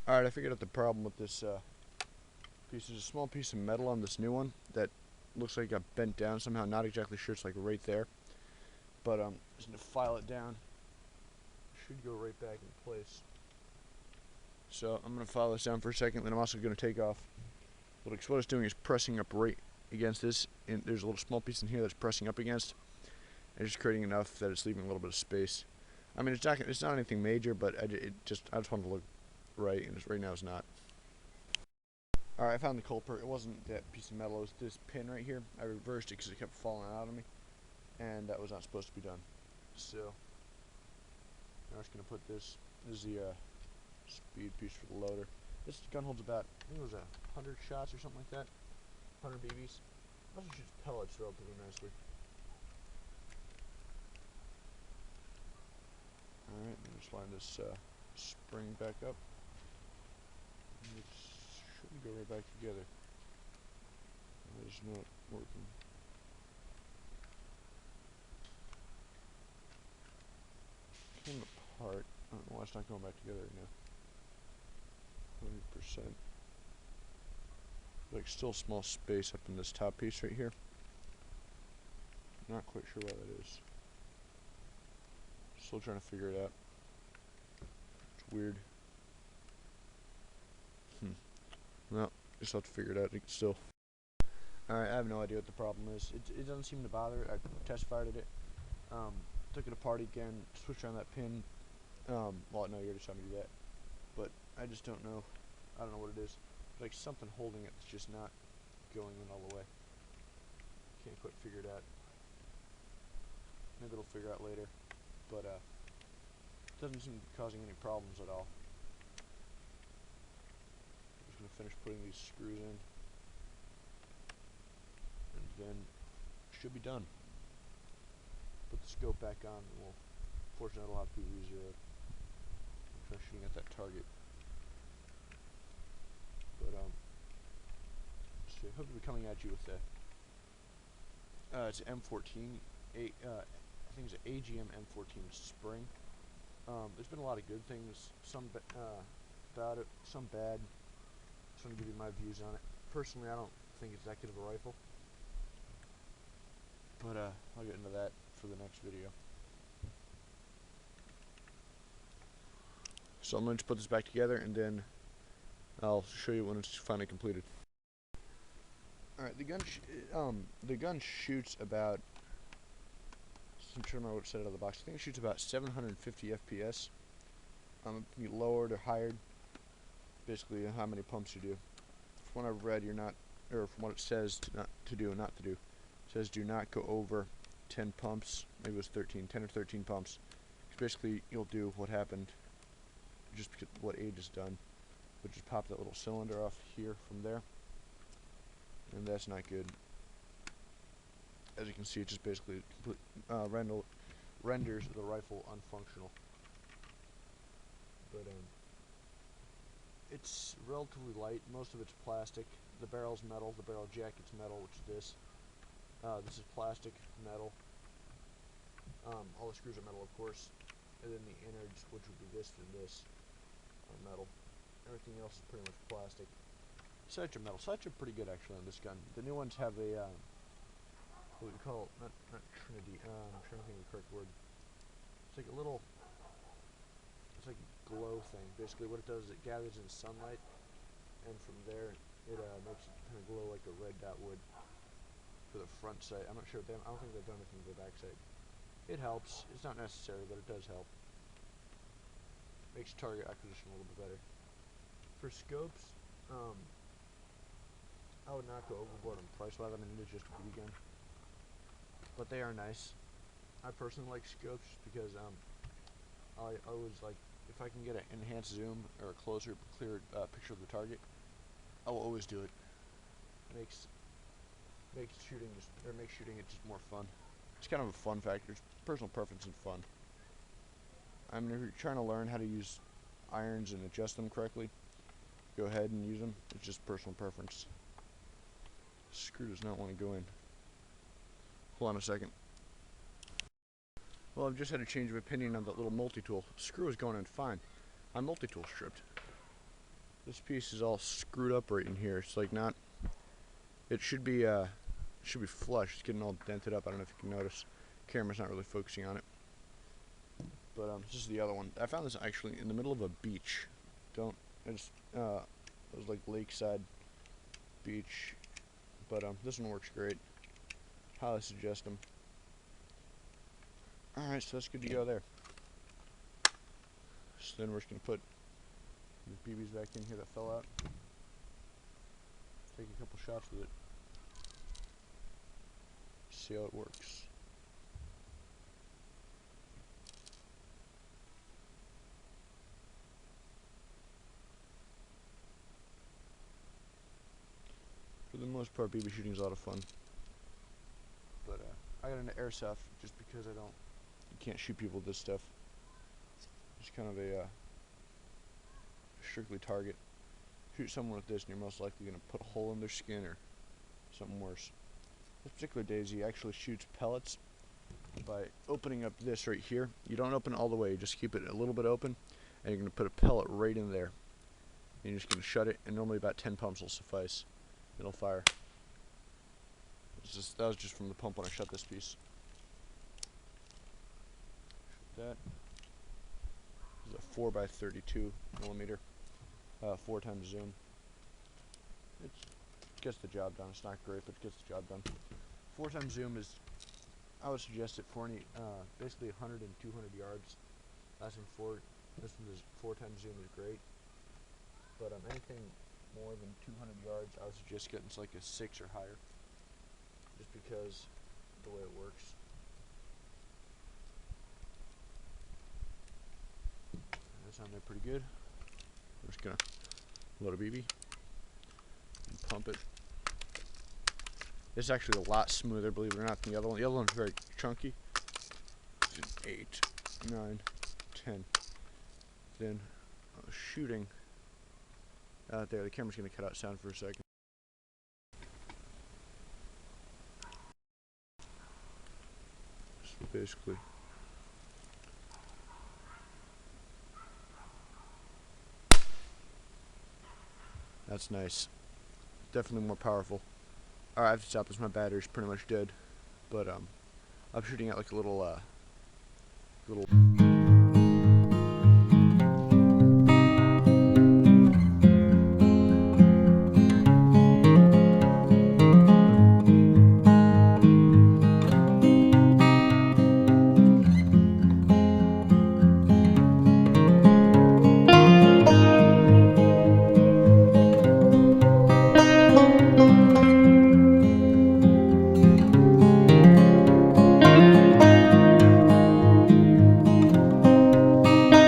Alright, I figured out the problem with this piece. There's a small piece of metal on this new one that looks like it got bent down somehow. Not exactly sure. It's like right there. But just going to file it down. Should go right back in place. So I'm going to file this down for a second. Then I'm also going to take off. What it's doing is pressing up right against this. And there's a little small piece in here that's pressing up against. And just creating enough that it's leaving a little bit of space. I mean, it's not anything major, but I just want to look right, and right now it's not. Alright, I found the culprit. It wasn't that piece of metal, it was this pin right here. I reversed it because it kept falling out on me, and that was not supposed to be done. So, now I'm just going to put this. This is the speed piece for the loader. This gun holds about, I think it was 100 shots or something like that. 100 BBs. Also shoots pellets relatively nicely. Alright, just line this spring back up. It shouldn't go right back together. It's not working. Came apart. I don't know why it's not going back together right now. 100%. Like still small space up in this top piece right here. Not quite sure why that is. Still trying to figure it out. It's weird. Well, just have to figure it out still. Alright, I have no idea what the problem is. It doesn't seem to bother. I test fired at it. Took it apart again, switched around that pin. Well, no, you already saw me do that. But I just don't know. I don't know what it is. There's like something holding it that's just not going in all the way. Can't quite figure it out. Maybe it'll figure out later. But it doesn't seem to be causing any problems at all. I'm going to finish putting these screws in, and then should be done. Put the scope back on, and fortunately it'll have to be re-zeroed. I'm trying shooting at that target, but so I hope to be coming at you with it's M14, I think it's an AGM M14 spring. There's been a lot of good things, some about it, some bad. Just want to give you my views on it. Personally, I don't think it's that good of a rifle, but I'll get into that for the next video. So I'm going to put this back together, and then I'll show you when it's finally completed. Alright, the gun shoots about, I'm trying to remember what it said out of the box. I think it shoots about 750 FPS. It can be lowered or higher. Basically, how many pumps you do. From what I've read, you're not, or from what it says to do and not to do. It says do not go over 10 pumps. Maybe it was 10 or 13 pumps. Basically, you'll do what happened, just because what Age has done, which is pop that little cylinder off here from there, and that's not good. As you can see, it just basically renders the rifle unfunctional. But it's relatively light. Most of it's plastic. The barrel's metal. The barrel jacket's metal, which is this. This is plastic, metal. All the screws are metal, of course. And then the innards, which would be this and this, are metal. Everything else is pretty much plastic. Sights are metal. Sights are pretty good, actually, on this gun. The new ones have a, what we call, not Trinity, I'm trying to think of the correct word. It's like a little, it's like a glow thing. Basically what it does is it gathers in sunlight, and from there it makes it kind of glow like a red dot would for the front sight. I'm not sure, I don't think they've done anything for the back sight. It helps. It's not necessary, but it does help. Makes target acquisition a little bit better. For scopes, I would not go overboard on price-wise. I mean, it is just a BB gun, but they are nice. I personally like scopes because I always like, if I can get an enhanced zoom or a closer, clearer picture of the target, I will always do it. Makes shooting it just more fun. It's kind of a fun factor. It's personal preference and fun. I mean, if you're trying to learn how to use irons and adjust them correctly, go ahead and use them. It's just personal preference. Screw does not want to go in. Hold on a second. Well, I've just had a change of opinion on that little multi-tool. Screw is going in fine. My multi-tool stripped. This piece is all screwed up right in here. It's like not. It should be flush. It's getting all dented up. I don't know if you can notice. Camera's not really focusing on it. But this is the other one. I found this actually in the middle of a beach. It was like lakeside beach. But this one works great. Highly suggest them. Alright, so that's good to go there. So then we're just going to put the BBs back in here that fell out. Take a couple shots with it. See how it works. For the most part, BB shooting is a lot of fun. But I got into airsoft just because you can't shoot people with this stuff. It's kind of a strictly target. Shoot someone with this and you're most likely going to put a hole in their skin or something worse. This particular daisy actually shoots pellets by opening up this right here. You don't open it all the way, you just keep it a little bit open, and you're going to put a pellet right in there. And you're just going to shut it, and normally about 10 pumps will suffice. It'll fire. That was just from the pump when I shut this piece. Shut that. This is a 4x32 millimeter, 4 times zoom. It gets the job done. It's not great, but it gets the job done. 4 times zoom is, I would suggest it for any, basically 100 and 200 yards. Lasting forward, this one is 4 times zoom is great. But anything more than 200 yards, I would suggest getting to like a 6 or higher. Just because the way it works. That's on there pretty good. We're just gonna load a BB and pump it. This is actually a lot smoother, believe it or not, than the other one. The other one's very chunky. 8, 9, 10. Then shooting out there. The camera's gonna cut out sound for a second. So basically, that's nice. Definitely more powerful. Alright, I have to stop this. My battery's pretty much dead. But I'm shooting at like a little